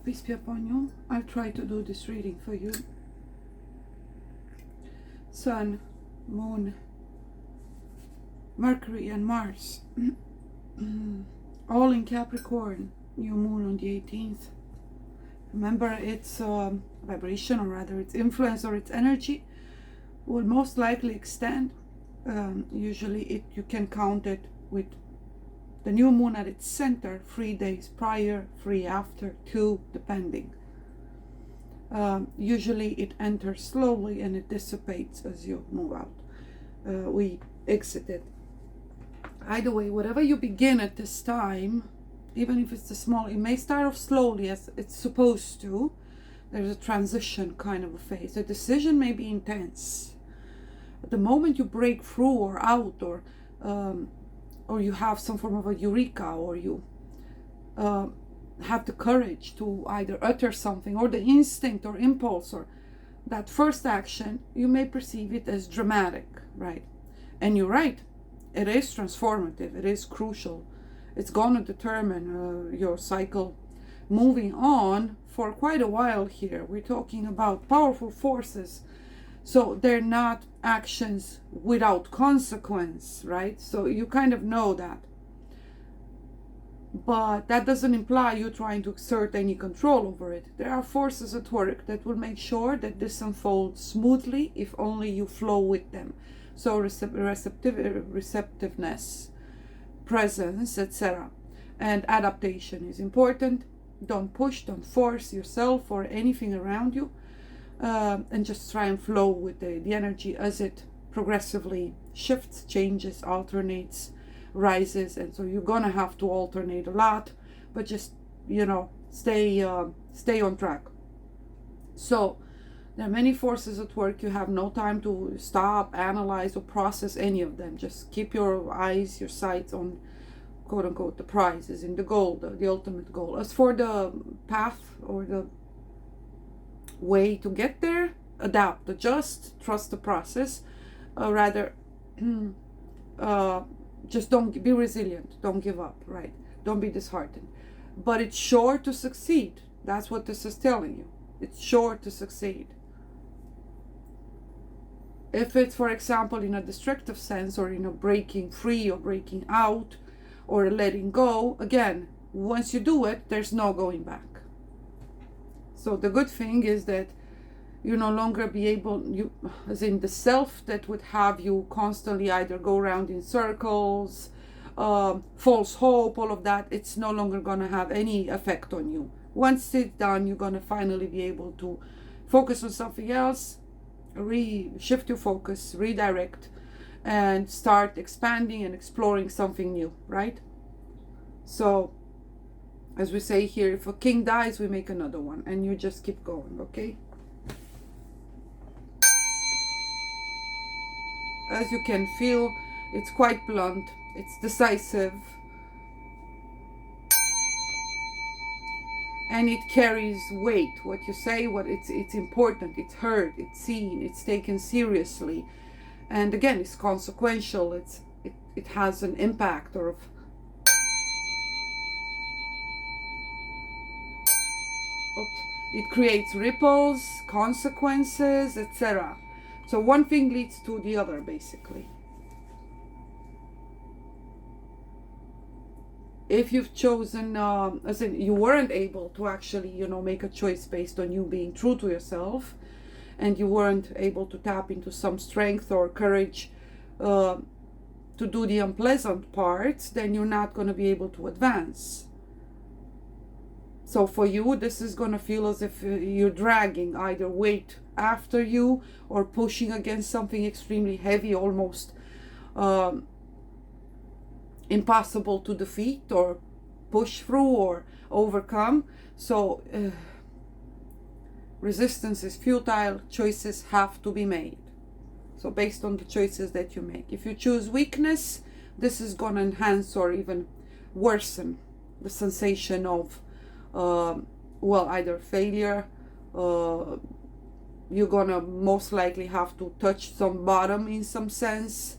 Peace be upon you. I'll try to do this reading for you. Sun, Moon, Mercury and Mars. All in Capricorn. New Moon on the 18th. Remember, its vibration, or rather its influence or its energy, will most likely extend. Usually you can count it with the new moon at its center, 3 days prior, 3 after, 2 depending. Usually it enters slowly and it dissipates as you move out. We exit it. Either way, whatever you begin at this time, even if it's a small, it may start off slowly as it's supposed to. There's a transition kind of a phase. A decision may be intense. At the moment you break through or out, or you have some form of a eureka, or you have the courage to either utter something, or the instinct or impulse, or that first action, you may perceive it as dramatic, right? And you're right, it is transformative, it is crucial. It's going to determine your cycle moving on for quite a while here. We're talking about powerful forces. So they're not actions without consequence, right? So you kind of know that. But that doesn't imply you trying to exert any control over it. There are forces at work that will make sure that this unfolds smoothly if only you flow with them. So receptiveness, presence, etc. And adaptation is important. Don't push, don't force yourself or anything around you. And just try and flow with the energy as it progressively shifts, changes, alternates, rises. And so you're gonna have to alternate a lot, but just, stay on track. So there are many forces at work. You have no time to stop, analyze, or process any of them. Just keep your eyes, your sights on, quote unquote, the prizes, in the goal, the ultimate goal. As for the path or the way to get there, adapt, adjust, trust the process. Just don't be resilient, don't give up, right? Don't be disheartened. But it's sure to succeed. That's what this is telling you. It's sure to succeed. If it's, for example, in a destructive sense, or in a breaking free or breaking out or letting go, again, once you do it, there's no going back. So the good thing is that you no longer be able, as in the self that would have you constantly either go around in circles, false hope, all of that, it's no longer going to have any effect on you. Once it's done, you're going to finally be able to focus on something else, shift your focus, redirect, and start expanding and exploring something new, right? So, as we say here, if a king dies, we make another one, and you just keep going, okay? As you can feel, it's quite blunt, it's decisive, and it carries weight. What you say, it's important, it's heard, it's seen, it's taken seriously, and again, it's consequential. It has an impact, or it creates ripples, consequences, etc. So one thing leads to the other, basically. If you've chosen, as in you weren't able to actually, make a choice based on you being true to yourself, and you weren't able to tap into some strength or courage to do the unpleasant parts, then you're not going to be able to advance. So for you, this is going to feel as if you're dragging either weight after you, or pushing against something extremely heavy, almost impossible to defeat or push through or overcome. So resistance is futile. Choices have to be made. So based on the choices that you make. If you choose weakness, this is going to enhance or even worsen the sensation of either failure, you're gonna most likely have to touch some bottom in some sense,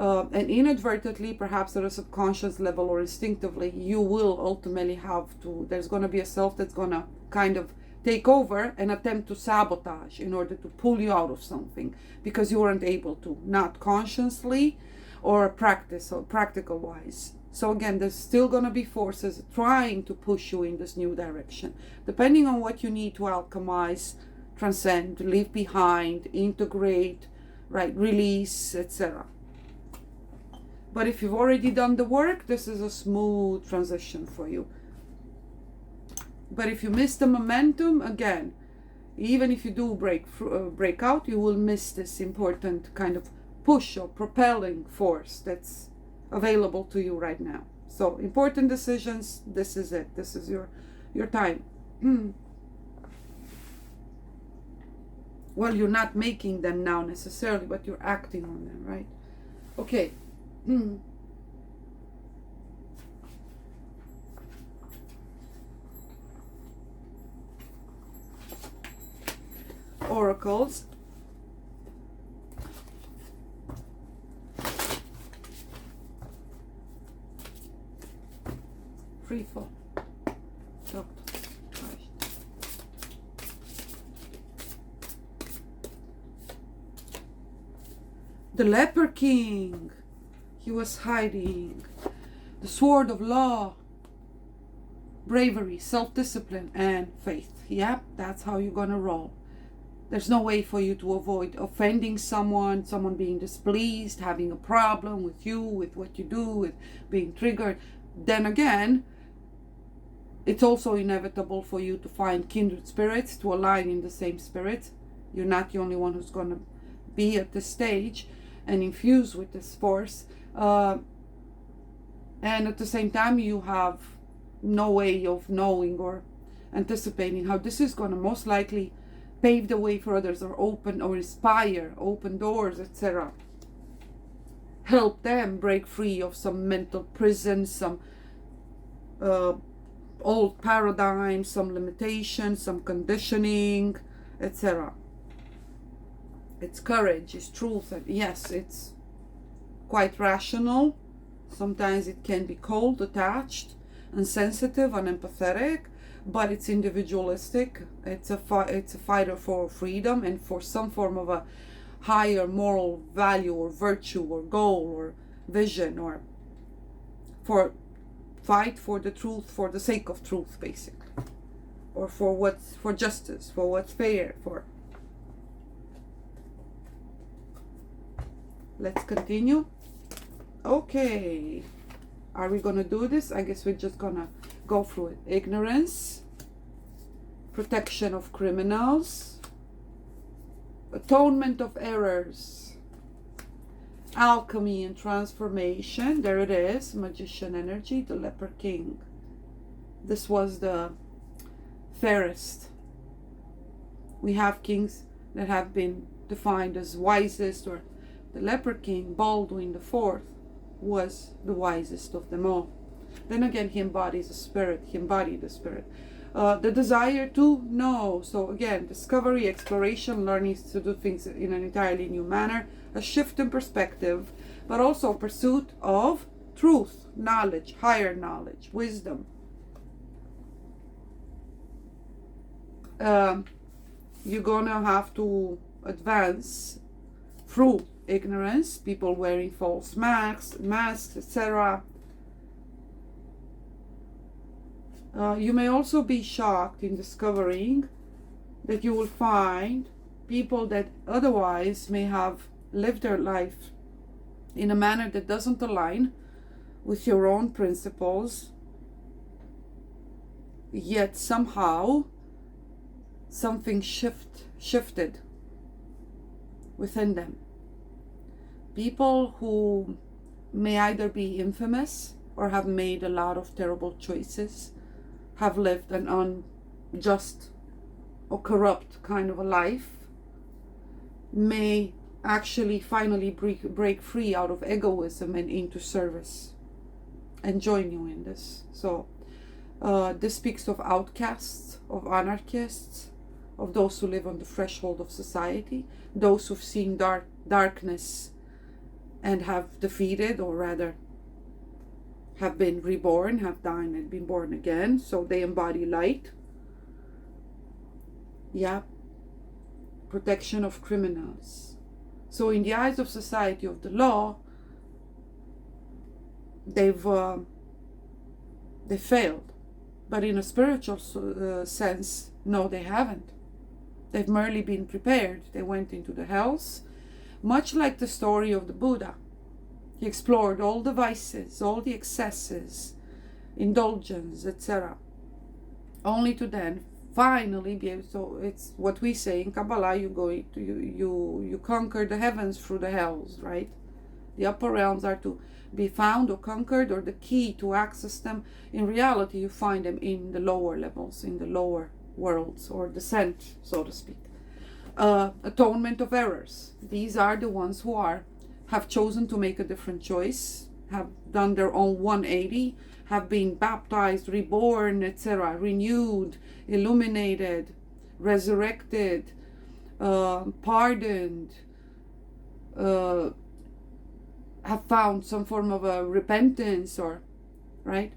and inadvertently, perhaps at a subconscious level or instinctively, you will ultimately have to, there's going to be a self that's going to kind of take over and attempt to sabotage in order to pull you out of something because you weren't able to, not consciously or practice or practical wise. So again, there's still going to be forces trying to push you in this new direction, depending on what you need to alchemize, transcend, leave behind, integrate, right, release, etc. But if you've already done the work, this is a smooth transition for you. But if you miss the momentum, again, even if you do break out, you will miss this important kind of push or propelling force that's available to you right now. So important decisions, this is it. This is your time. Well, you're not making them now necessarily, but you're acting on them, right? Okay. Oracles. Free fall. The leper king. He was hiding. The sword of law. Bravery, self-discipline, and faith. Yep, that's how you're gonna roll. There's no way for you to avoid offending someone being displeased, having a problem with you, with what you do, with being triggered. Then again, it's also inevitable for you to find kindred spirits, to align in the same spirit. You're not the only one who's going to be at this stage and infused with this force. And at the same time, you have no way of knowing or anticipating how this is going to most likely pave the way for others, or open or inspire, open doors, etc. Help them break free of some mental prison, some old paradigms, some limitations, some conditioning, etc. It's courage, it's truth, and yes, it's quite rational. Sometimes it can be cold, attached, insensitive, unempathetic, but it's individualistic. It's a fighter for freedom and for some form of a higher moral value or virtue or goal or vision, or for fight for the truth, for the sake of truth, basically, or for justice, for what's fair, for. Let's continue. Okay, are we gonna do this? I guess we're just gonna go through it. Ignorance, protection of criminals, atonement of errors, alchemy and transformation. There it is, magician energy, the leper king. This was the fairest. We have kings that have been defined as wisest, or the leper king, Baldwin IV, was the wisest of them all. Then again, he embodies a spirit. He embodied the spirit. The desire to know. So again, discovery, exploration, learning to do things in an entirely new manner, a shift in perspective, but also pursuit of truth, knowledge, higher knowledge, wisdom. You're gonna have to advance through ignorance, people wearing false masks, etc. You may also be shocked in discovering that you will find people that otherwise may have lived their life in a manner that doesn't align with your own principles, yet somehow something shifted within them. People who may either be infamous or have made a lot of terrible choices, have lived an unjust or corrupt kind of a life, may actually finally break free out of egoism and into service and join you in this. So this speaks of outcasts, of anarchists, of those who live on the threshold of society, those who've seen darkness and have defeated, or rather have been reborn, have died and been born again. So they embody light. Yeah. Protection of criminals. So in the eyes of society of the law, they failed. But in a spiritual sense, no, they haven't. They've merely been prepared. They went into the hells, much like the story of the Buddha. He explored all the vices, all the excesses, indulgence, etc., only to then finally be able. So it's what we say in Kabbalah: you conquer the heavens through the hells, right? The upper realms are to be found or conquered, or the key to access them. In reality, you find them in the lower levels, in the lower worlds, or descent, so to speak. Atonement of errors. These are the ones who have chosen to make a different choice, have done their own 180, have been baptized, reborn, etc., renewed, illuminated, resurrected, pardoned, have found some form of a repentance, or, right?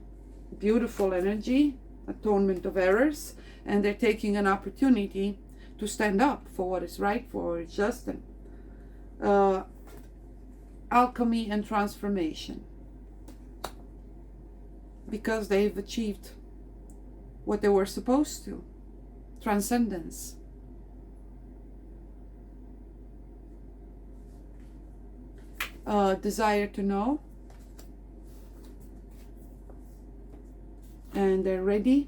Beautiful energy, atonement of errors, and they're taking an opportunity to stand up for what is right, for what is just, and alchemy and transformation, because they've achieved what they were supposed to. Transcendence. Desire to know, and they're ready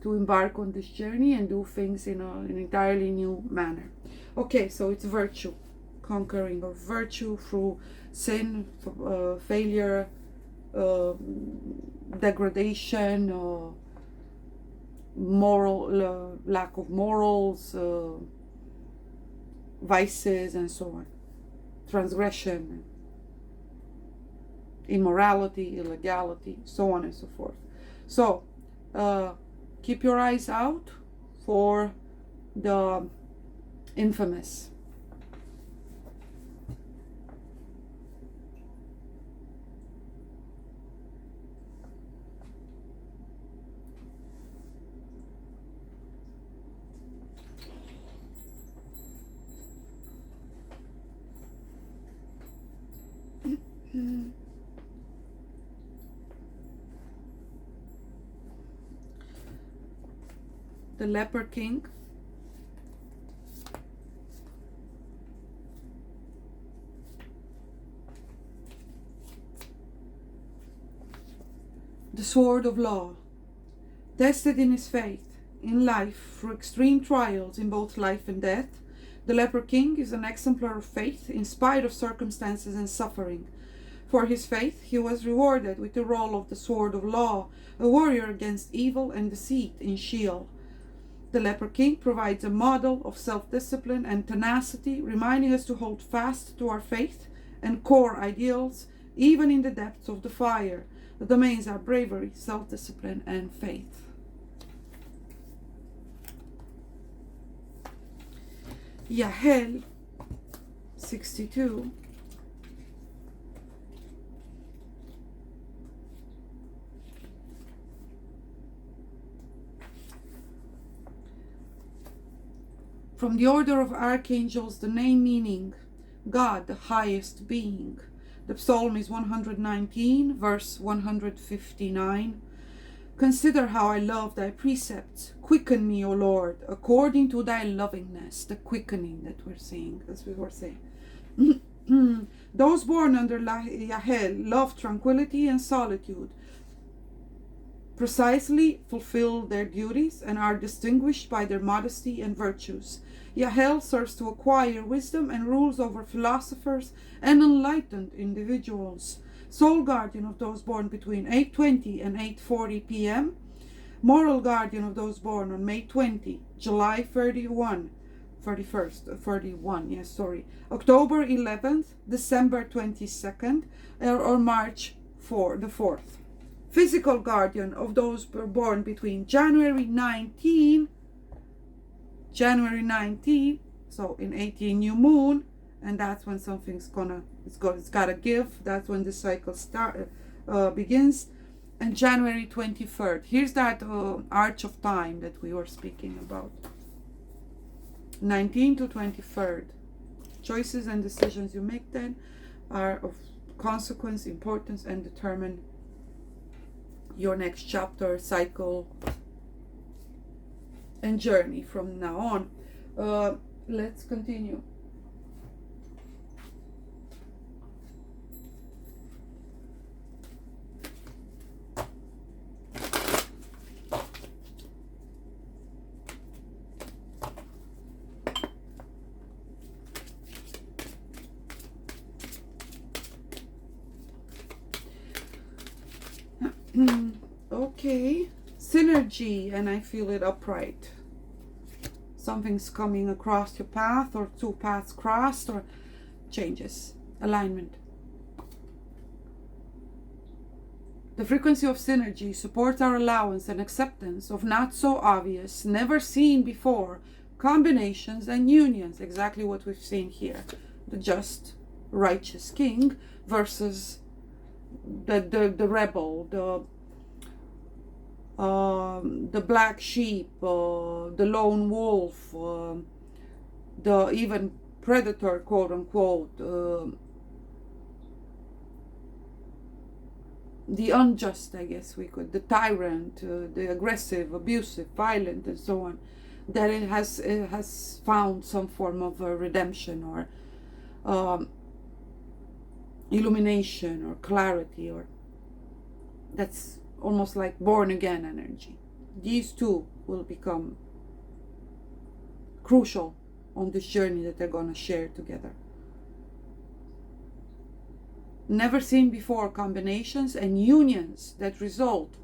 to embark on this journey and do things in an entirely new manner. Okay, so it's virtue, conquering of virtue through sin, failure, degradation, moral lack of morals, vices, and so on, transgression, immorality, illegality, so on and so forth. So keep your eyes out for the infamous. The leper king. The sword of law. Tested in his faith, in life, through extreme trials in both life and death, the leper king is an exemplar of faith in spite of circumstances and suffering. For his faith, he was rewarded with the role of the sword of law, a warrior against evil and deceit in Sheol. The leper king provides a model of self-discipline and tenacity, reminding us to hold fast to our faith and core ideals, even in the depths of the fire. The domains are bravery, self-discipline, and faith. Iahhel, 62. From the order of archangels, the name meaning God, the highest being. The psalm is 119, verse 159. Consider how I love thy precepts. Quicken me, O Lord, according to thy lovingness. The quickening that we're seeing, as we were saying. Those born under Iahhel love tranquility and solitude, precisely fulfill their duties, and are distinguished by their modesty and virtues. Iahhel serves to acquire wisdom and rules over philosophers and enlightened individuals. Sole guardian of those born between 8:20 and 8:40 p.m. Moral guardian of those born on May 20, July 31, October 11th, December 22nd, or March 4th. Physical guardian of those born between January 19, so in 18 new moon, and that's when something's gonna It's got to give. That's when the cycle begins. And January 23rd. Here's that arch of time that we were speaking about. 19 to 23rd. Choices and decisions you make then are of consequence, importance, and determine your next chapter, cycle, and journey from now on. Let's continue. Okay, synergy, and I feel it upright. Something's coming across your path, or two paths crossed, or changes, alignment. The frequency of synergy supports our allowance and acceptance of not so obvious, never seen before combinations and unions. Exactly what we've seen here. The just, righteous king versus the rebel, the black sheep, the lone wolf, the even predator, quote unquote, the unjust, I guess we could, the tyrant, the aggressive, abusive, violent, and so on. That it has found some form of redemption, or illumination, or clarity, or that's almost like born again energy. These two will become crucial on this journey that they're going to share together. Never seen before combinations and unions that result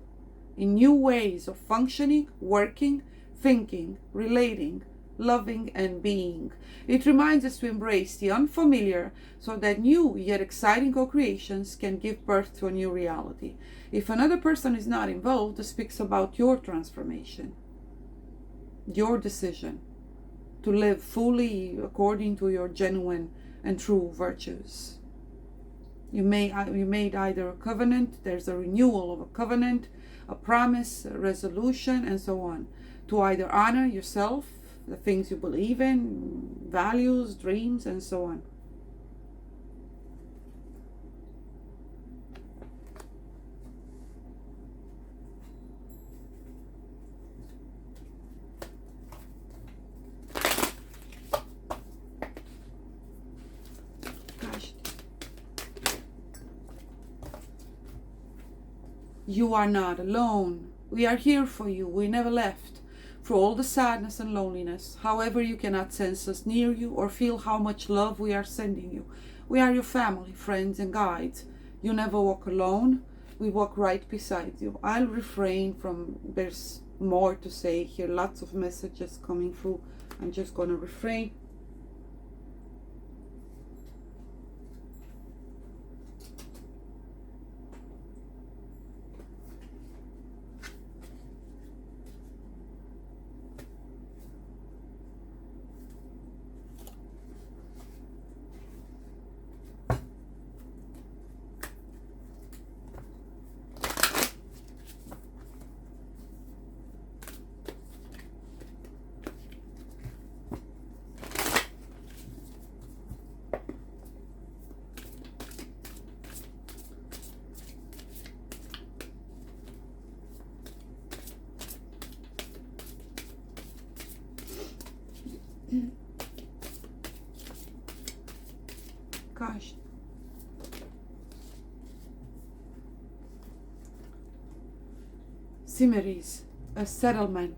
in new ways of functioning, working, thinking, relating, loving, and being. It reminds us to embrace the unfamiliar so that new yet exciting co-creations can give birth to a new reality. If another person is not involved, it speaks about your transformation, your decision to live fully according to your genuine and true virtues. You made either a covenant, there's a renewal of a covenant, a promise, a resolution, and so on, to either honor yourself, the things you believe in, values, dreams, and so on. Gosh. You are not alone. We are here for you. We never left. For all the sadness and loneliness, however you cannot sense us near you or feel how much love we are sending you. We are your family, friends, and guides. You never walk alone. We walk right beside you. I'll refrain from, there's more to say here, lots of messages coming through. I'm just going to refrain. Gosh. Similes, a settlement.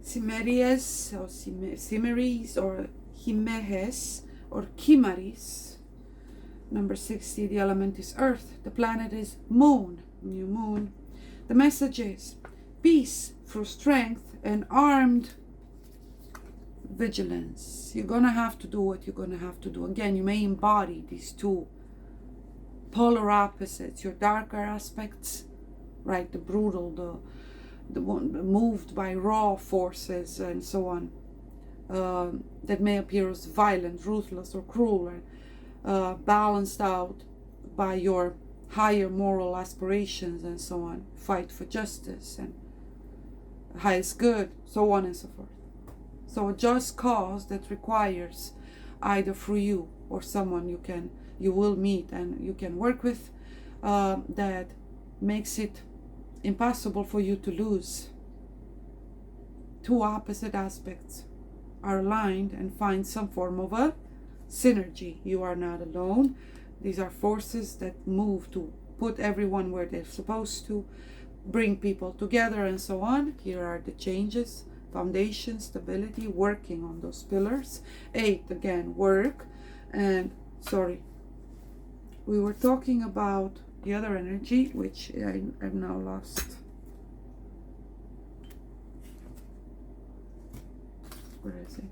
Cimeries or Cimeries or Himehes or Chimaris. Number 60, the element is earth. The planet is moon, new moon. The message is peace through strength and armed vigilance. You're gonna have to do what you're gonna have to do. Again, you may embody these two polar opposites, your darker aspects, right, the brutal, the one moved by raw forces and so on, that may appear as violent, ruthless, or cruel, or balanced out by your higher moral aspirations and so on, fight for justice and highest good, so on and so forth. So a just cause that requires either through you or someone you will meet and you can work with, that makes it impossible for you to lose. Two opposite aspects are aligned and find some form of a synergy. You are not alone. These are forces that move to put everyone where they're supposed to, bring people together and so on. Here are the changes: foundation, stability, working on those pillars. 8, again, work. And we were talking about the other energy, which I've now lost. Where is it?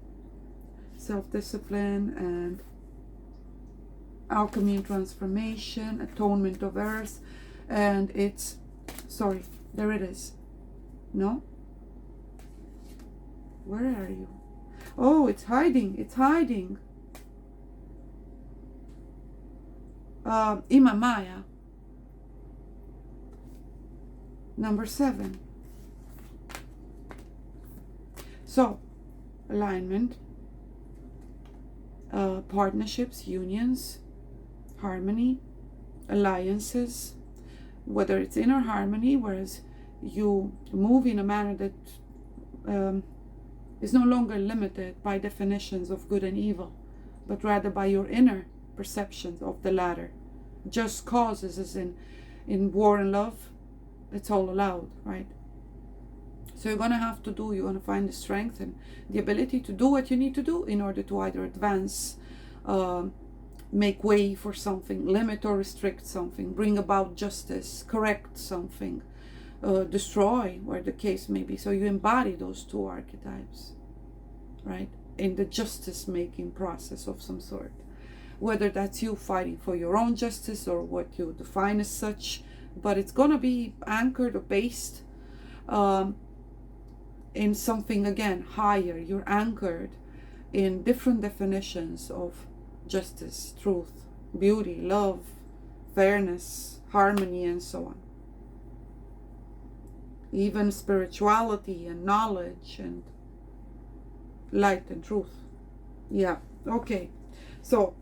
Self-discipline and alchemy and transformation, atonement of earth, and it's, there it is. No? Where are you? Oh, it's hiding. Imamaya. Number 7. So, alignment, partnerships, unions, harmony, alliances, whether it's inner harmony, whereas you move in a manner that is no longer limited by definitions of good and evil, but rather by your inner perceptions of the latter. Just causes, as in war and love, it's all allowed, right? So you're going to find the strength and the ability to do what you need to do in order to either advance, make way for something, limit or restrict something, bring about justice, correct something, destroy, where the case may be. So you embody those two archetypes, right, in the justice-making process of some sort. Whether that's you fighting for your own justice or what you define as such, but it's going to be anchored or based in something, again, higher. You're anchored in different definitions of justice, truth, beauty, love, fairness, harmony, and so on. Even spirituality and knowledge and light and truth. Yeah, okay. So,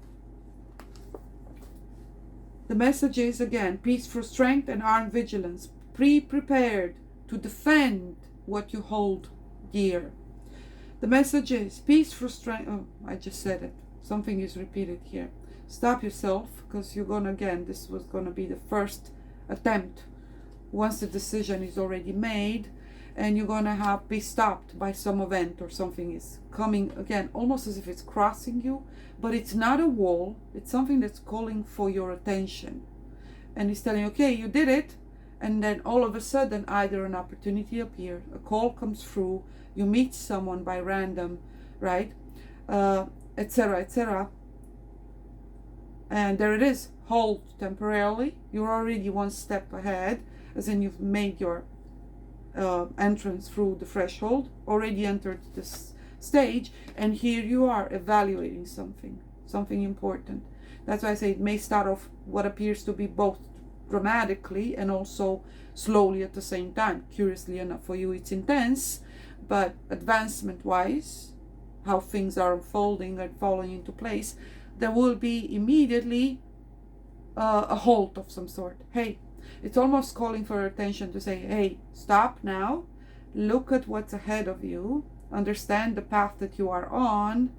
the message is, again, peace through strength and armed vigilance. Prepared to defend what you hold dear. The message is peace through strength. Oh, I just said it. Something is repeated here. Stop yourself, because you're going to, again, this was going to be the first attempt. Once the decision is already made, and you're going to be stopped by some event or something is coming, again, almost as if it's crossing you, but it's not a wall. It's something that's calling for your attention. And it's telling you, okay, you did it, and then all of a sudden either an opportunity appears, a call comes through, you meet someone by random, right, etc., etc., and there it is. Halt temporarily. You're already one step ahead, as in you've made your entrance through the threshold, already entered this stage, and here you are evaluating something important. That's why I say it may start off what appears to be both dramatically and also slowly at the same time. Curiously enough, for you it's intense, but advancement wise, how things are unfolding and falling into place, there will be immediately a halt of some sort. Hey, it's almost calling for attention to say, hey, stop now, look at what's ahead of you, understand the path that you are on.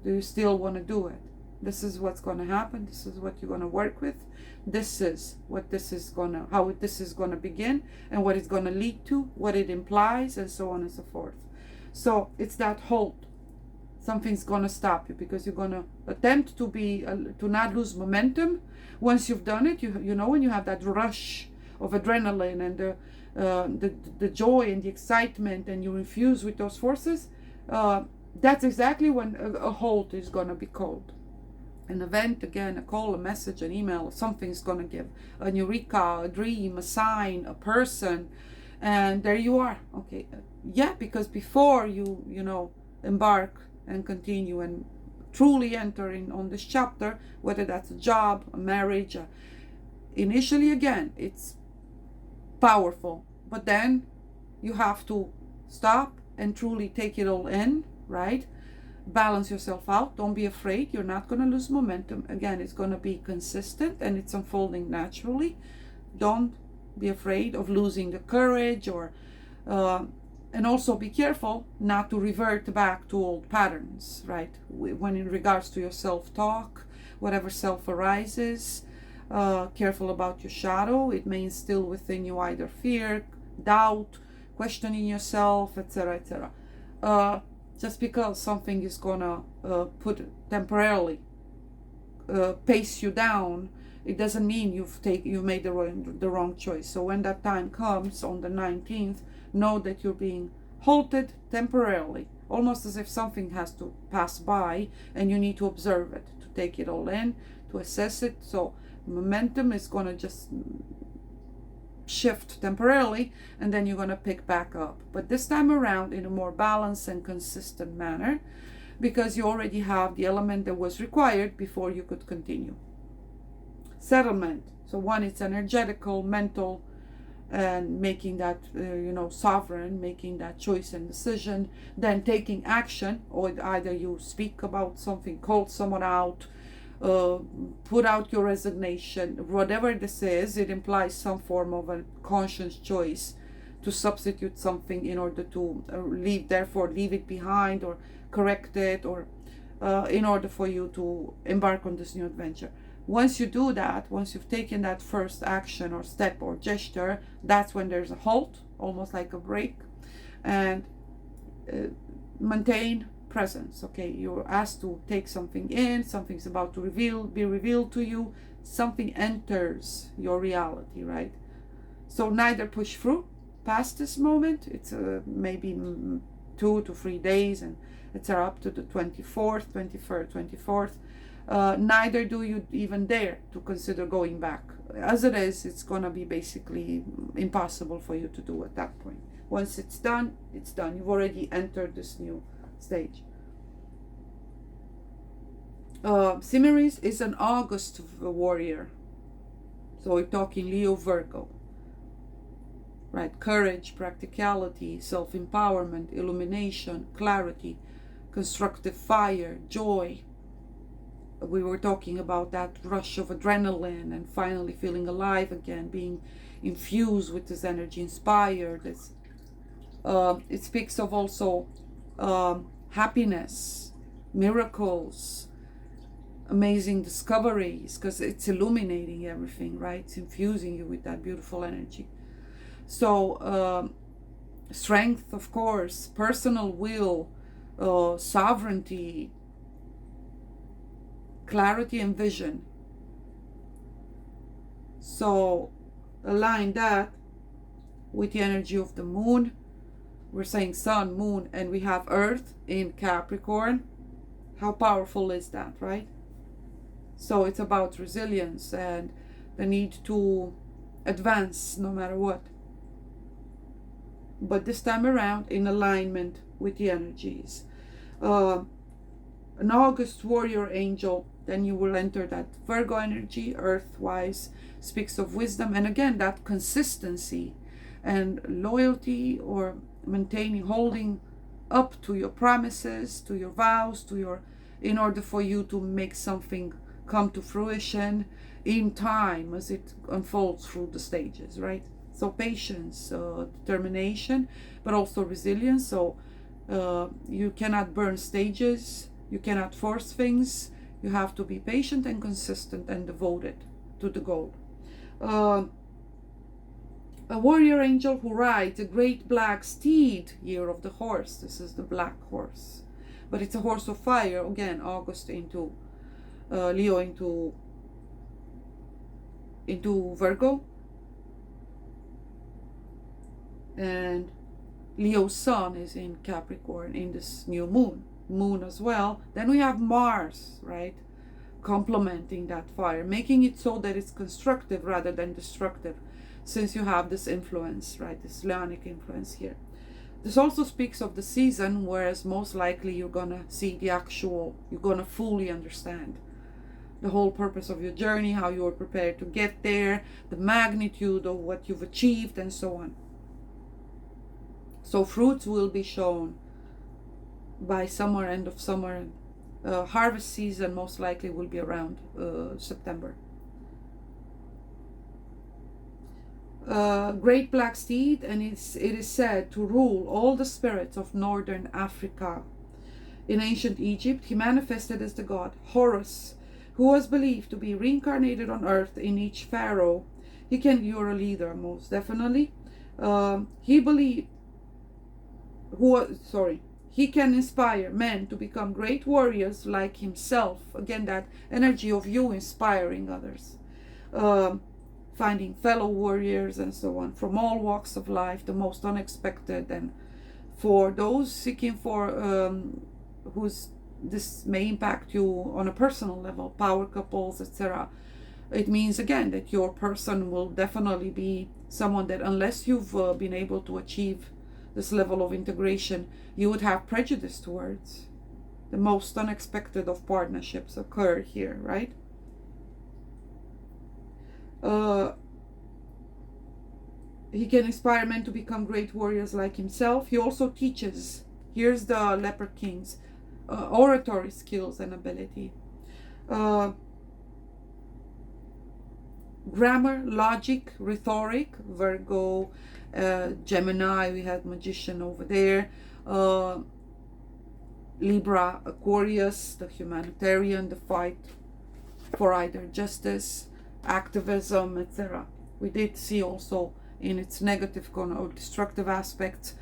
Do you still want to do it? This is what's going to happen. This is what you're going to work with. This is what this is going to, how this is going to begin, and what it's going to lead to, what it implies, and so on and so forth. So it's that halt. Something's going to stop you, because you're going to attempt to not lose momentum. Once you've done it, you know, when you have that rush of adrenaline and the joy and the excitement, and you infuse with those forces, that's exactly when a halt is going to be called. An event, again, a call, a message, an email, something's going to give an eureka, a dream, a sign, a person, and there you are. Okay, yeah, because before you embark and continue and truly enter in on this chapter, whether that's a job, a marriage, initially, again, it's powerful, but then you have to stop and truly take it all in, right? Balance yourself out. Don't be afraid. You're not going to lose momentum. Again, it's going to be consistent and it's unfolding naturally. Don't be afraid of losing the courage, or and also be careful not to revert back to old patterns, right? When in regards to your self-talk, whatever self arises, careful about your shadow. It may instill within you either fear, doubt, questioning yourself, etc., etc. Just because something is gonna put temporarily pace you down, it doesn't mean you've made the wrong choice. So when that time comes on the 19th, know that you're being halted temporarily, almost as if something has to pass by and you need to observe it, to take it all in, to assess it. So momentum is gonna just shift temporarily, and then you're going to pick back up, but this time around in a more balanced and consistent manner, because you already have the element that was required before you could continue. Settlement. So one, it's energetical, mental, and making that sovereign, making that choice and decision, then taking action, or either you speak about something, call someone out, put out your resignation, whatever this is. It implies some form of a conscious choice to substitute something in order to leave it behind or correct it, or in order for you to embark on this new adventure. Once you do that, once you've taken that first action or step or gesture, that's when there's a halt, almost like a break, and maintain presence. Okay, you're asked to take something in, something's about to be revealed to you, something enters your reality, right? So neither push through past this moment. It's maybe 2 to 3 days, and it's up to the 24th, 23rd, 24th. Neither do you even dare to consider going back. As it is, it's going to be basically impossible for you to do at that point. Once it's done, it's done. You've already entered this new stage. Simiris is an August warrior. So we're talking Leo, Virgo. Right? Courage, practicality, self-empowerment, illumination, clarity, constructive fire, joy. We were talking about that rush of adrenaline and finally feeling alive again, being infused with this energy, inspired. It speaks of also happiness, miracles, amazing discoveries, because it's illuminating everything, right? It's infusing you with that beautiful energy. So strength, of course, personal will, sovereignty, clarity and vision. So align that with the energy of the moon. We're saying sun, moon, and we have earth in Capricorn. How powerful is that, right? So it's about resilience and the need to advance no matter what. But this time around in alignment with the energies. An August warrior angel, then you will enter that Virgo energy, earth-wise, speaks of wisdom. And again, that consistency and loyalty, or maintaining, holding up to your promises, to your vows, in order for you to make something come to fruition in time as it unfolds through the stages, right? So patience, determination, but also resilience. So you cannot burn stages, you cannot force things. You have to be patient and consistent and devoted to the goal. A warrior angel who rides a great black steed, year of the horse. This is the black horse, but it's a horse of fire. Again, August into Leo into Virgo, and Leo's sun is in Capricorn in this new moon. moon as well. Then we have Mars, right? Complementing that fire, making it so that it's constructive rather than destructive, since you have this influence, right? This Leonic influence here. This also speaks of the season, whereas most likely you're gonna see the actual, you're gonna fully understand the whole purpose of your journey, how you are prepared to get there, the magnitude of what you've achieved, and so on. So fruits will be shown by summer, end of summer. Harvest season most likely will be around September. Great black steed, and it is said to rule all the spirits of northern Africa. In ancient Egypt, he manifested as the god Horus, who was believed to be reincarnated on earth in each pharaoh. You're a leader, most definitely. He can inspire men to become great warriors like himself. Again, that energy of you inspiring others. Finding fellow warriors and so on from all walks of life, the most unexpected. And for those seeking for this may impact you on a personal level, power couples, etc. It means again that your person will definitely be someone that, unless you've been able to achieve this level of integration, you would have prejudice towards. The most unexpected of partnerships occur here, right? He can inspire men to become great warriors like himself. He also teaches, here's the leper kings, oratory skills and ability. Grammar, logic, rhetoric, Virgo, Gemini, we had magician over there. Libra, Aquarius, the humanitarian, the fight for either justice, activism, etc. We did see also in its negative or destructive aspects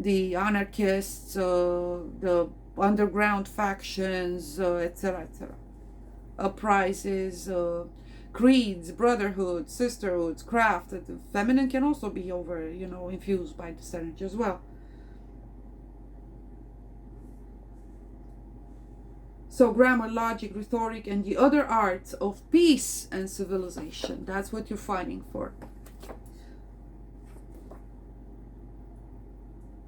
the anarchists, the underground factions, etc., etc. Uprisings, creeds, brotherhoods, sisterhoods, craft. The feminine can also be infused by this energy as well. So grammar, logic, rhetoric, and the other arts of peace and civilization. That's what you're fighting for.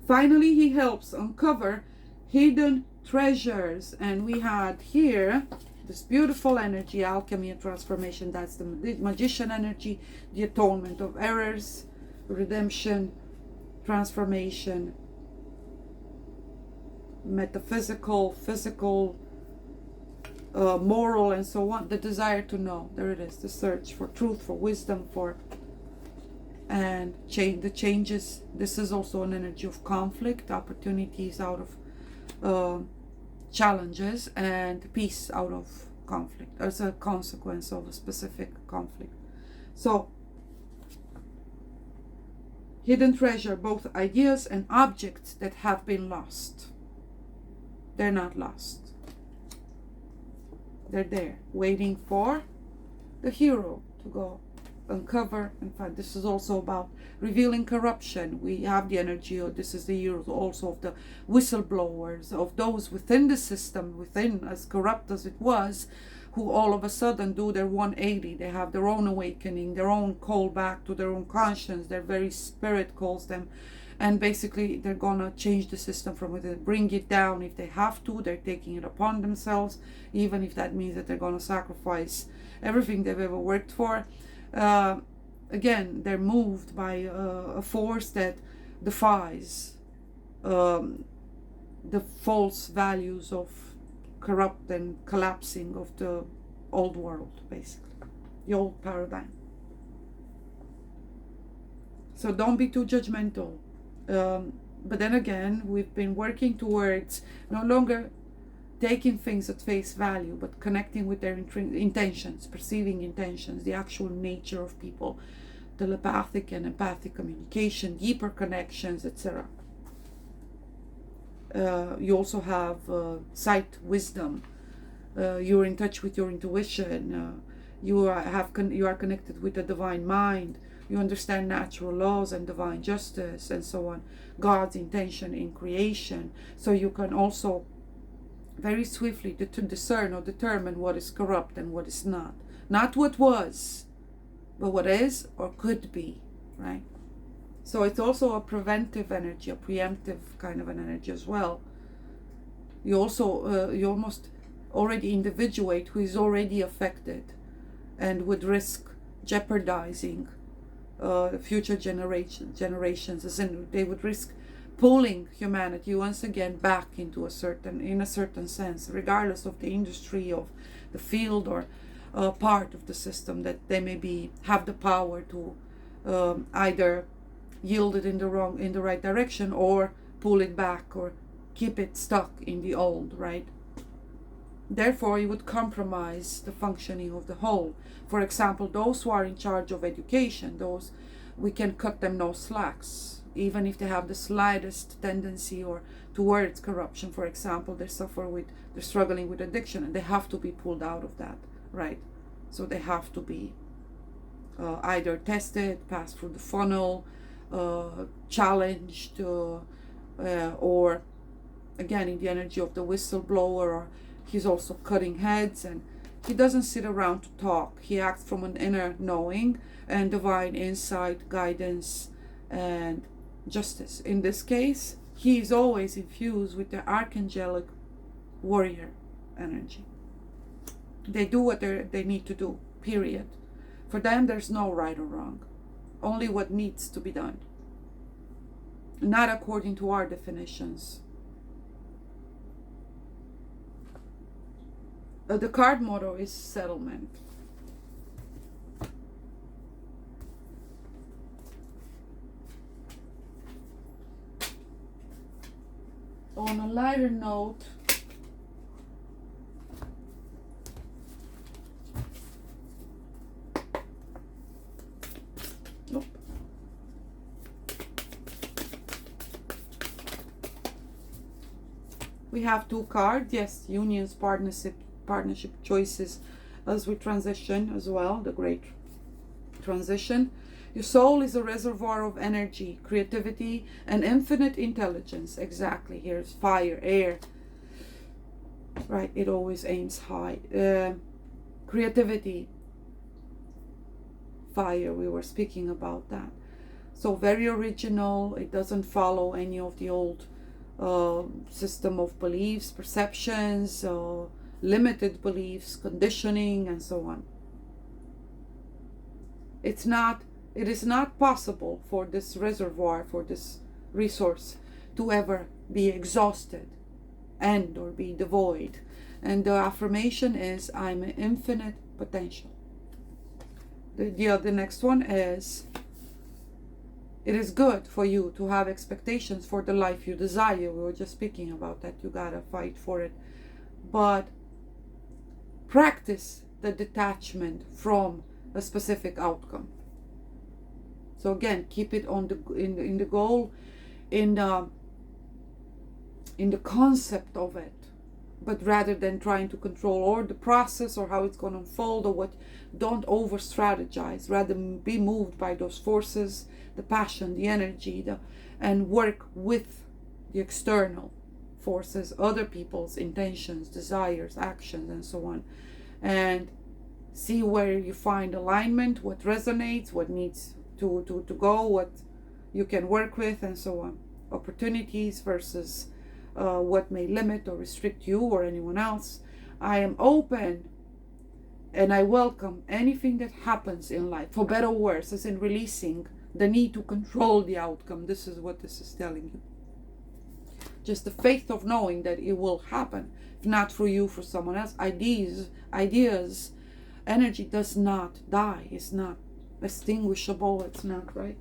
Finally, he helps uncover hidden treasures. And we had here this beautiful energy, alchemy and transformation. That's the magician energy, the atonement of errors, redemption, transformation, metaphysical, physical, moral, and so on. The desire to know. There it is. The search for truth, for wisdom, and the changes. This is also an energy of conflict, opportunities out of challenges, and peace out of conflict as a consequence of a specific conflict. So hidden treasure, both ideas and objects that have been lost. They're not lost. They're there, waiting for the hero to go uncover and find. This is also about revealing corruption. We have the energy, or this is the year also of the whistleblowers, of those within the system, within, as corrupt as it was, who all of a sudden do their 180. They have their own awakening, their own call back to their own conscience. Their very spirit calls them. And basically, they're gonna change the system from within, bring it down if they have to. They're taking it upon themselves, even if that means that they're gonna sacrifice everything they've ever worked for. Again, they're moved by a force that defies the false values of corrupt and collapsing of the old world, basically, the old paradigm. So don't be too judgmental. But then again, we've been working towards no longer taking things at face value, but connecting with their intentions, perceiving intentions, the actual nature of people, telepathic and empathic communication, deeper connections, etc. You also have sight, wisdom. You're in touch with your intuition. You are connected with the divine mind, You understand natural laws and divine justice and so on, God's intention in creation. So you can also very swiftly discern or determine what is corrupt and what is not. Not what was, but what is or could be, right? So it's also a preventive energy, a preemptive kind of an energy as well. You also, you almost already individuate who is already affected and would risk jeopardizing future generations, as in they would risk pulling humanity once again back into in a certain sense, regardless of the industry, of the field, or part of the system that they may have the power to either yield it in the right direction, or pull it back, or keep it stuck in the old, right? Therefore, you would compromise the functioning of the whole. For example, those who are in charge of education, those, we can cut them no slacks, even if they have the slightest tendency or towards corruption. For example, they're struggling with addiction, and they have to be pulled out of that, right? So they have to be either tested, passed through the funnel, challenged, or again in the energy of the whistleblower, or he's also cutting heads, and he doesn't sit around to talk. He acts from an inner knowing and divine insight, guidance, and justice. In this case, he is always infused with the archangelic warrior energy. They do what they need to do, period. For them, there's no right or wrong. Only what needs to be done. Not according to our definitions. The card motto is settlement. On a lighter note, we have two cards, yes, unions, partnership choices, as we transition as well, the great transition. Your soul is a reservoir of energy, creativity, and infinite intelligence. Exactly. Here's fire, air. Right, it always aims high. Creativity, fire, we were speaking about that. So very original. It doesn't follow any of the old system of beliefs, perceptions, limited beliefs, conditioning, and so on. It is not possible for this reservoir, for this resource, to ever be exhausted or be devoid. And the affirmation is, I'm an infinite potential. The next one is, it is good for you to have expectations for the life you desire. We were just speaking about that. You gotta fight for it. But practice the detachment from a specific outcome. So again, keep it on in the goal, in the concept of it, but rather than trying to control or the process or how it's going to unfold or what, don't over strategize. Rather be moved by those forces, the passion, the energy, and work with the external forces, other people's intentions, desires, actions, and so on, and see where you find alignment, what resonates, what needs to go, what you can work with, and so on. Opportunities versus what may limit or restrict you or anyone else. I am open and I welcome anything that happens in life, for better or worse, as in releasing the need to control the outcome. This is what this is telling you. Just the faith of knowing that it will happen, if not for you, for someone else. Ideas, energy does not die. It's not extinguishable. It's not, right?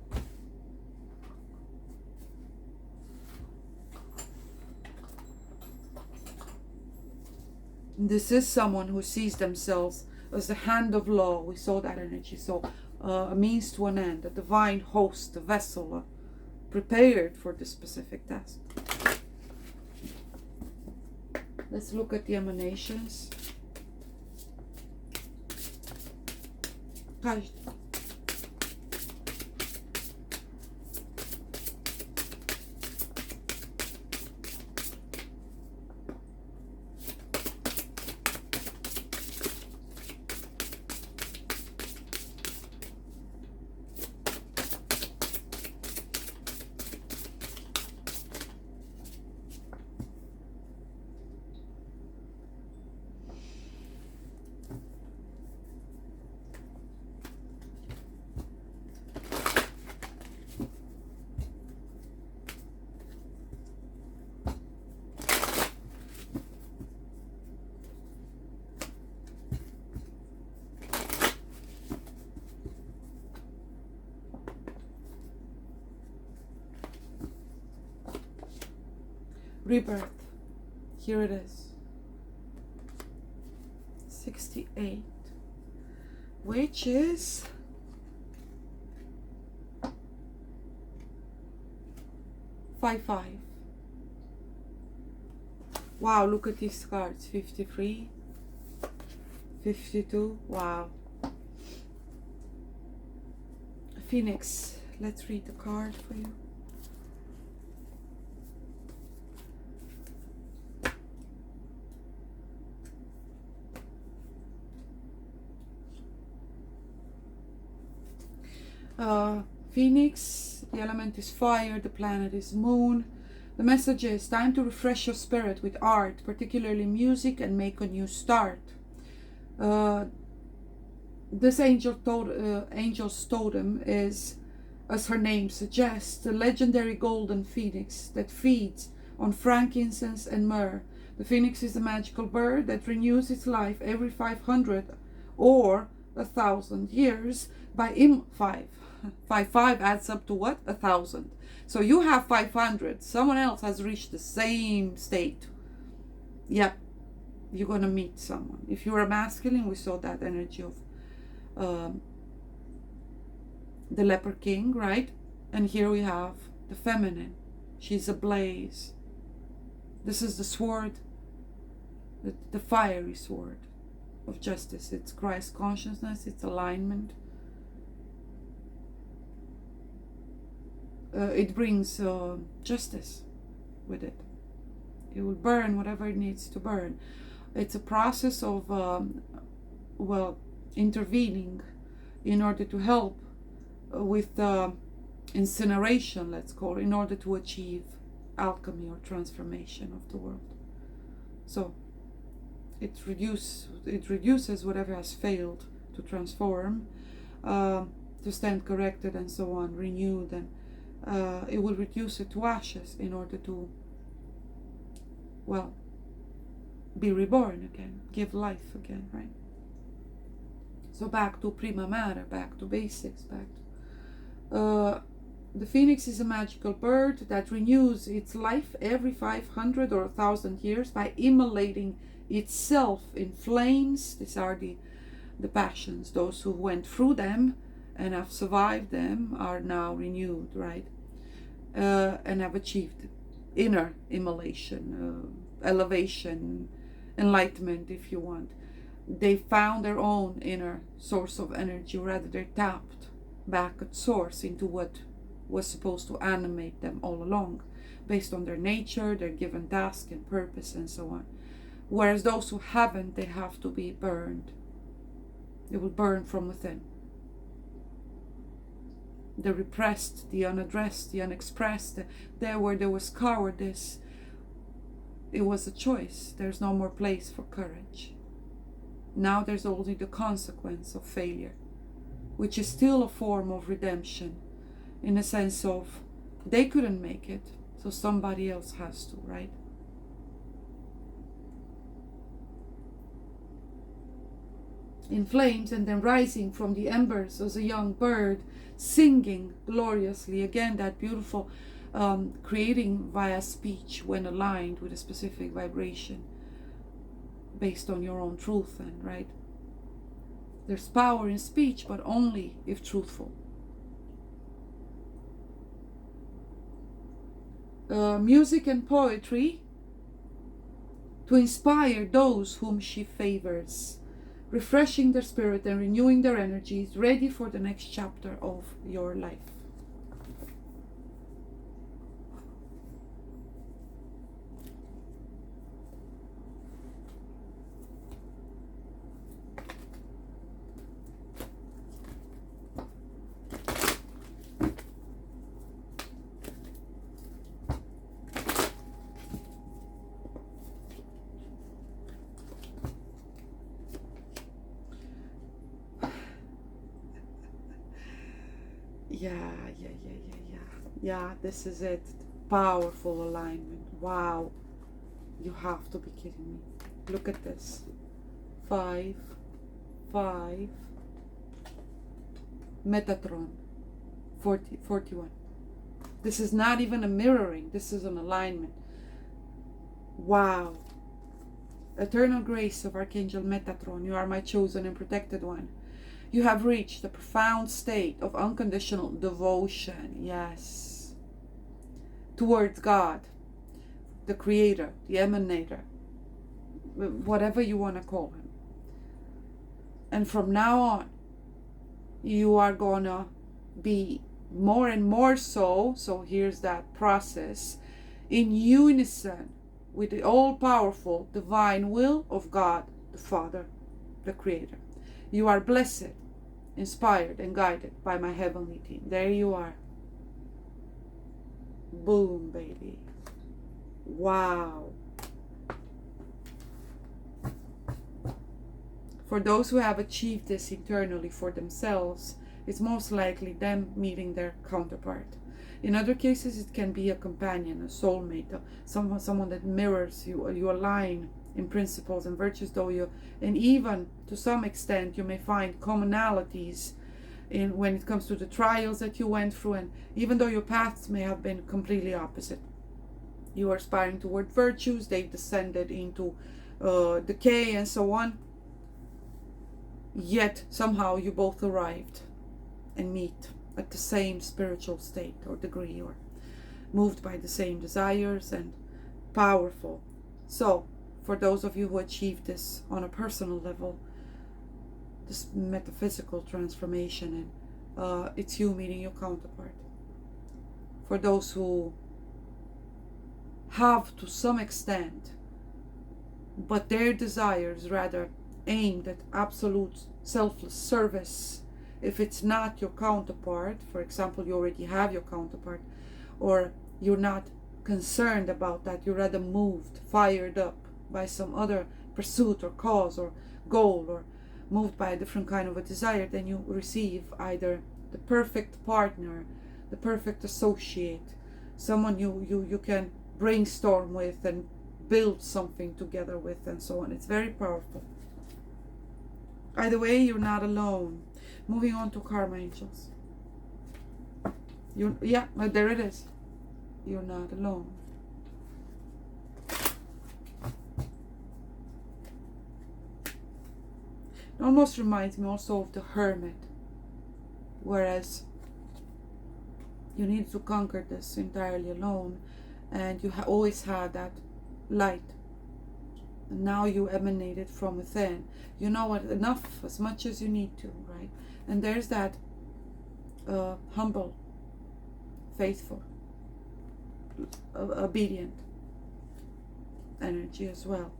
This is someone who sees themselves as the hand of law. We saw that energy. So a means to an end, a divine host, a vessel, prepared for this specific task. Let's look at the emanations. Rebirth. Here it is. 68. Which is five. Wow, look at these cards. 53, 52. Wow. Phoenix. Let's read the card for you. Phoenix, the element is fire, the planet is moon. The message is time to refresh your spirit with art, particularly music, and make a new start. This angel's totem is, as her name suggests, the legendary golden phoenix that feeds on frankincense and myrrh. The phoenix is a magical bird that renews its life every 500 or 1,000 years by 5 adds up to what? 1,000. So you have 500. Someone else has reached the same state. Yep. You're going to meet someone. If you're a masculine, we saw that energy of the leper king, right? And here we have the feminine. She's ablaze. This is the sword, the fiery sword of justice. It's Christ consciousness. It's alignment. It brings justice with it. It will burn whatever it needs to burn. It's a process of, well, intervening in order to help with incineration, let's call it, in order to achieve alchemy or transformation of the world. So it reduces whatever has failed to transform, to stand corrected and so on, renewed, and it will reduce it to ashes in order to, well, be reborn again, give life again, right? So back to prima mater, back to basics, back to... the phoenix is a magical bird that renews its life every 500 or 1,000 years by immolating itself in flames. These are the passions. Those who went through them and have survived them are now renewed, right? And have achieved inner immolation, elevation, enlightenment, if you want. They found their own inner source of energy, rather they tapped back at source into what was supposed to animate them all along, based on their nature, their given task and purpose and so on. Whereas those who haven't, they have to be burned. They will burn from within. The repressed, the unaddressed, the unexpressed, there where there was cowardice, it was a choice. There's no more place for courage. Now there's only the consequence of failure, which is still a form of redemption, in a sense of they couldn't make it, so somebody else has to, right? In flames, and then rising from the embers as a young bird, singing gloriously. Again, that beautiful creating via speech when aligned with a specific vibration based on your own truth, and right? There's power in speech, but only if truthful. Music and poetry to inspire those whom she favors, refreshing their spirit and renewing their energies, ready for the next chapter of your life. Yeah, this is it. Powerful alignment. Wow. You have to be kidding me. Look at this. 5, 5. Metatron. 41. This is not even a mirroring. This is an alignment. Wow. Eternal grace of Archangel Metatron, you are my chosen and protected one. You have reached a profound state of unconditional devotion, yes, towards God, the Creator, the Emanator, whatever you want to call Him. And from now on, you are going to be more and more so here's that process, in unison with the all-powerful divine will of God, the Father, the Creator. You are blessed, inspired, and guided by my heavenly team. There you are. Boom, baby. Wow. For those who have achieved this internally for themselves, it's most likely them meeting their counterpart. In other cases, it can be a companion, a soulmate, someone that mirrors you, or you align in principles and virtues, and even to some extent you may find commonalities in when it comes to the trials that you went through, and even though your paths may have been completely opposite. You are aspiring toward virtues, they've descended into decay and so on, yet somehow you both arrived and meet at the same spiritual state or degree, or moved by the same desires and powerful. So for those of you who achieve this on a personal level, this metaphysical transformation, and it's you meeting your counterpart. For those who have to some extent, but their desires rather aimed at absolute selfless service, if it's not your counterpart, for example, you already have your counterpart, or you're not concerned about that, you're rather moved, fired up by some other pursuit or cause or goal, or moved by a different kind of a desire, then you receive either the perfect partner, the perfect associate, someone you can brainstorm with and build something together with, and so on. It's very powerful. Either way, you're not alone. Moving on to karma angels. There it is. You're not alone. It almost reminds me also of the hermit, whereas you need to conquer this entirely alone, and you always had that light, and now you emanate it from within. You know what? Enough, as much as you need to, right? And there's that humble, faithful, obedient energy as well.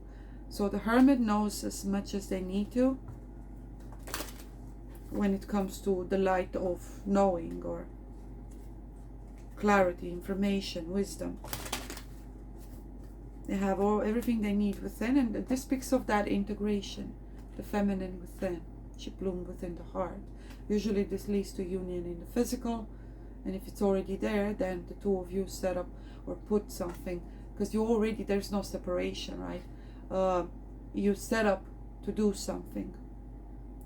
So the hermit knows as much as they need to when it comes to the light of knowing, or clarity, information, wisdom. They have everything they need within, and this speaks of that integration, the feminine within, she bloomed within the heart. Usually this leads to union in the physical, and if it's already there, then the two of you set up or put something, because you already, there's no separation, right? You set up to do something.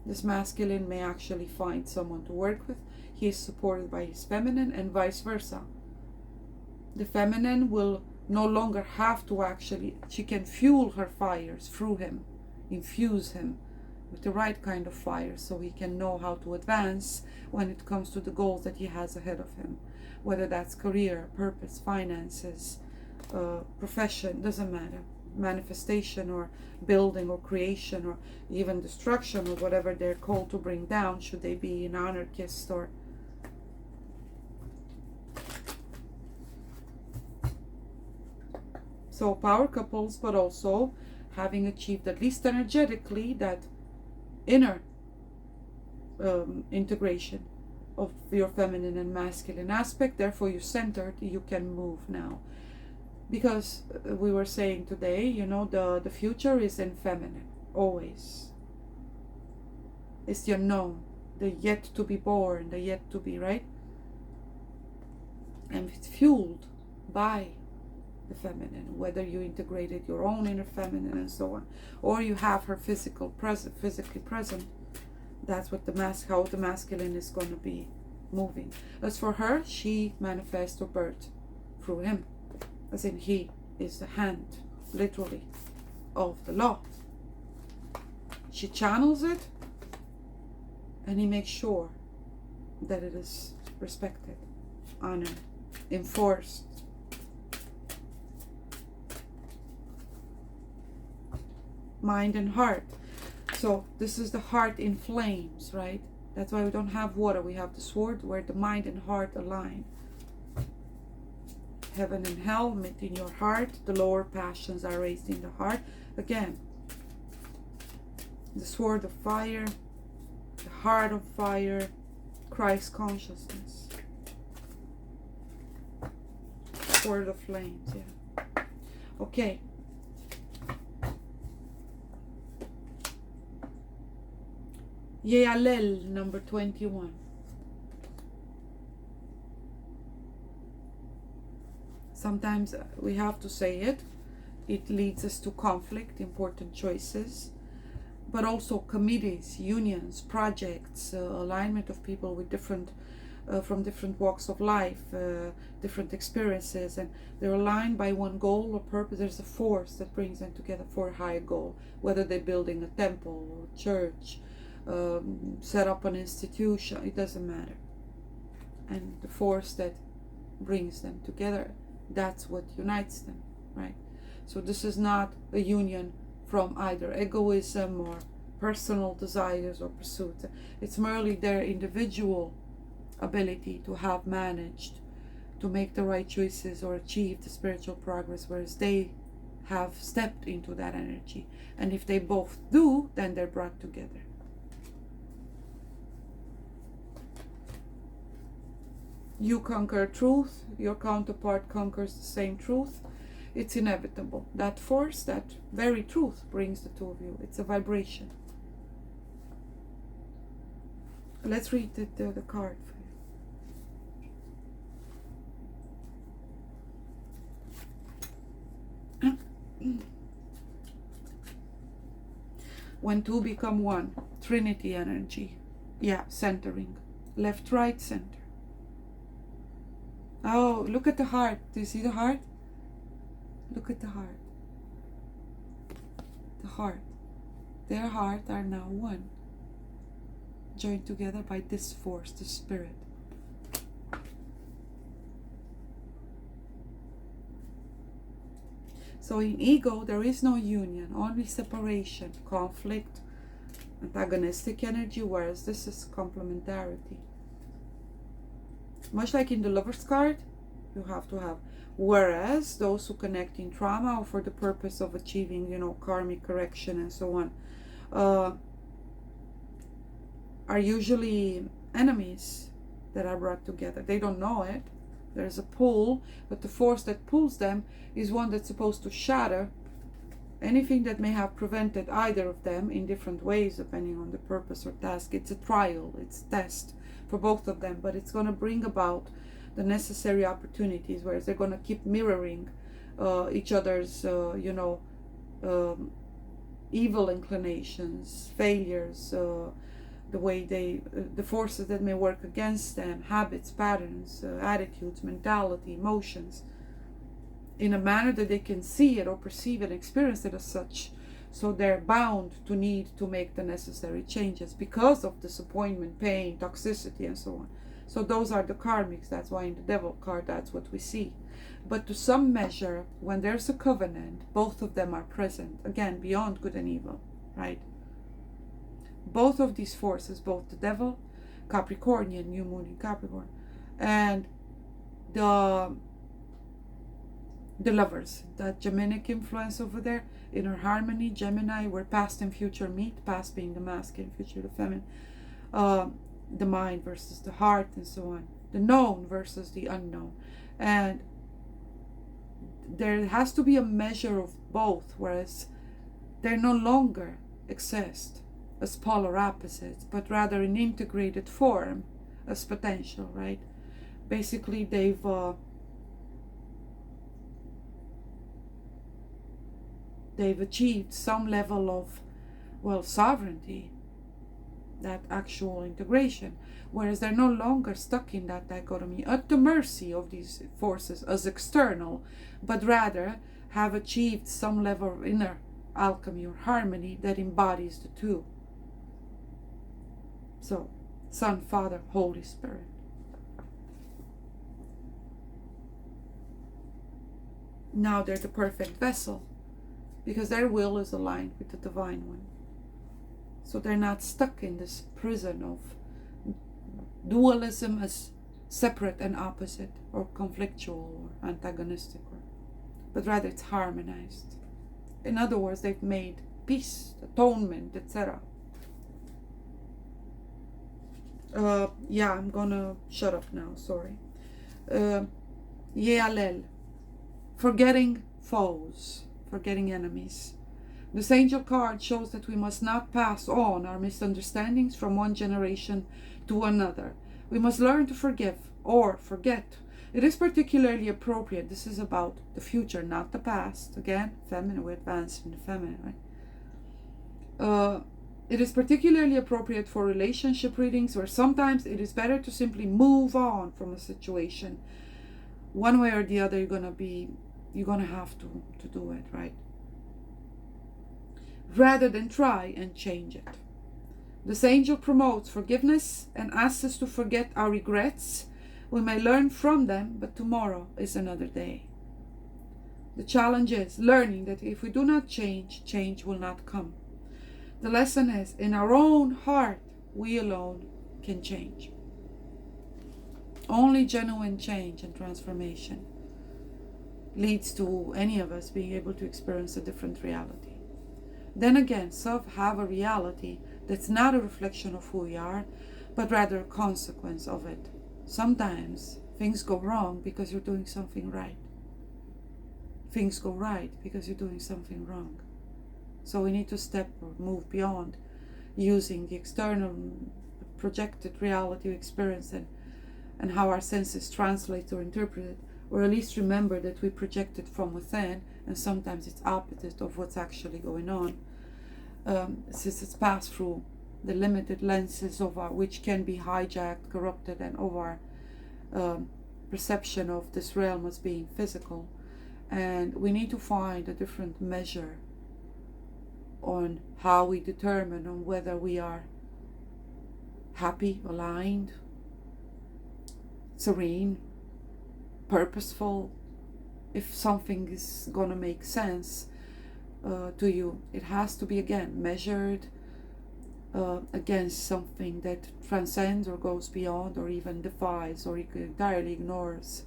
This masculine may actually find someone to work with. He is supported by his feminine, and vice versa. The feminine will no longer have to she can fuel her fires through him, infuse him with the right kind of fire, so he can know how to advance when it comes to the goals that he has ahead of him, whether that's career, purpose, finances, profession, doesn't matter, manifestation or building or creation, or even destruction, or whatever they're called to bring down, should they be an anarchist or so power couples, but also having achieved, at least energetically, that inner integration of your feminine and masculine aspect. Therefore you're centered, you can move now, because we were saying today, the future is in feminine, always. It's the unknown, the yet to be born, the yet to be, right? And it's fueled by the feminine, whether you integrated your own inner feminine and so on, or you have her physically present. That's what how the masculine is going to be moving. As for her, she manifests or birth through him, as in he is the hand literally, of the law. She channels it, and he makes sure that it is respected, honored, enforced. Mind and heart. So this is the heart in flames, right? That's why we don't have water. We have the sword where the mind and heart align. Heaven and hell meet in your heart. The lower passions are raised in the heart. Again, the sword of fire, the heart of fire, Christ consciousness. Sword of flames, yeah. Okay. Iahhel, number 21. Sometimes we have to say it. It leads us to conflict, important choices, but also committees, unions, projects, alignment of people with different, from different walks of life, different experiences, and they're aligned by one goal or purpose. There's a force that brings them together for a higher goal, whether they're building a temple or a church, set up an institution, it doesn't matter. And the force that brings them together, that's what unites them, right? So this is not a union from either egoism or personal desires or pursuits. It's merely their individual ability to have managed to make the right choices or achieve the spiritual progress, whereas they have stepped into that energy. And if they both do, then they're brought together. You conquer truth, your counterpart conquers the same truth. It's inevitable. That force, that very truth brings the two of you. It's a vibration. Let's read the card for you. When two become one, Trinity energy. Yeah, centering. Left, right, center. Oh, look at the heart. Do you see the heart? Look at the heart. The heart. Their heart are now one. Joined together by this force, the spirit. So in ego, there is no union, only separation, conflict, antagonistic energy, whereas this is complementarity. Much like in the Lover's card, you have to have. Whereas those who connect in trauma or for the purpose of achieving, karmic correction and so on, are usually enemies that are brought together. They don't know it. There's a pull, but the force that pulls them is one that's supposed to shatter anything that may have prevented either of them in different ways, depending on the purpose or task. It's a trial, it's a test for both of them, but it's going to bring about the necessary opportunities, whereas they're going to keep mirroring each other's, evil inclinations, failures, the way the forces that may work against them, habits, patterns, attitudes, mentality, emotions, in a manner that they can see it or perceive and experience it as such. So they're bound to need to make the necessary changes because of disappointment, pain, toxicity, and so on. So those are the karmics. That's why in the Devil card, that's what we see. But to some measure, when there's a covenant, both of them are present. Again, beyond good and evil, right? Both of these forces, both the Devil, Capricornian, new moon in Capricorn, and the Lovers, that Geminic influence over there, inner harmony, Gemini, where past and future meet, past being the masculine, future the feminine, the mind versus the heart, and so on, the known versus the unknown. And there has to be a measure of both, whereas they no longer exist as polar opposites, but rather in integrated form as potential, right? Basically, they've achieved some level of, sovereignty. that actual integration, whereas they're no longer stuck in that dichotomy at the mercy of these forces as external, but rather have achieved some level of inner alchemy or harmony that embodies the two. So, Son, Father, Holy Spirit. Now they're the perfect vessel, because their will is aligned with the Divine One. So they're not stuck in this prison of dualism as separate and opposite, or conflictual, or antagonistic, but rather it's harmonized. In other words, they've made peace, atonement, etc. Yeah, I'm gonna shut up now, sorry. Iahhel, forgetting foes, forgetting enemies. This angel card shows that we must not pass on our misunderstandings from one generation to another. We must learn to forgive or forget. It is particularly appropriate. This is about the future, not the past. Again, feminine, we advance in the feminine, right? It is particularly appropriate for relationship readings, where sometimes it is better to simply move on from a situation. One way or the other, you're gonna have to do it, right? Rather than try and change it. This angel promotes forgiveness and asks us to forget our regrets. We may learn from them, but tomorrow is another day. The challenge is learning that if we do not change, change will not come. The lesson is, in our own heart, we alone can change. Only genuine change and transformation leads to any of us being able to experience a different reality. Then again, some have a reality that's not a reflection of who we are, but rather a consequence of it. Sometimes things go wrong because you're doing something right. Things go right because you're doing something wrong. So we need to step or move beyond using the external projected reality we experience and how our senses translate or interpret it, or at least remember that we project it from within, and sometimes it's opposite of what's actually going on, since it's passed through the limited lenses of our, which can be hijacked, corrupted, and of our perception of this realm as being physical. And we need to find a different measure on how we determine on whether we are happy, aligned, serene, purposeful. If something is gonna make sense to you, it has to be again measured against something that transcends or goes beyond or even defies or entirely ignores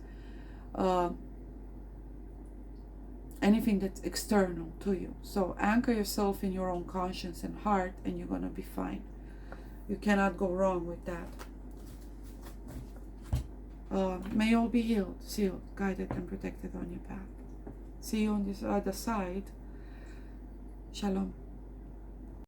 anything that's external to you. So anchor yourself in your own conscience and heart, and you're gonna be fine. You cannot go wrong with that. May you all be healed, sealed, guided, and protected on your path. See you on this other side. Shalom.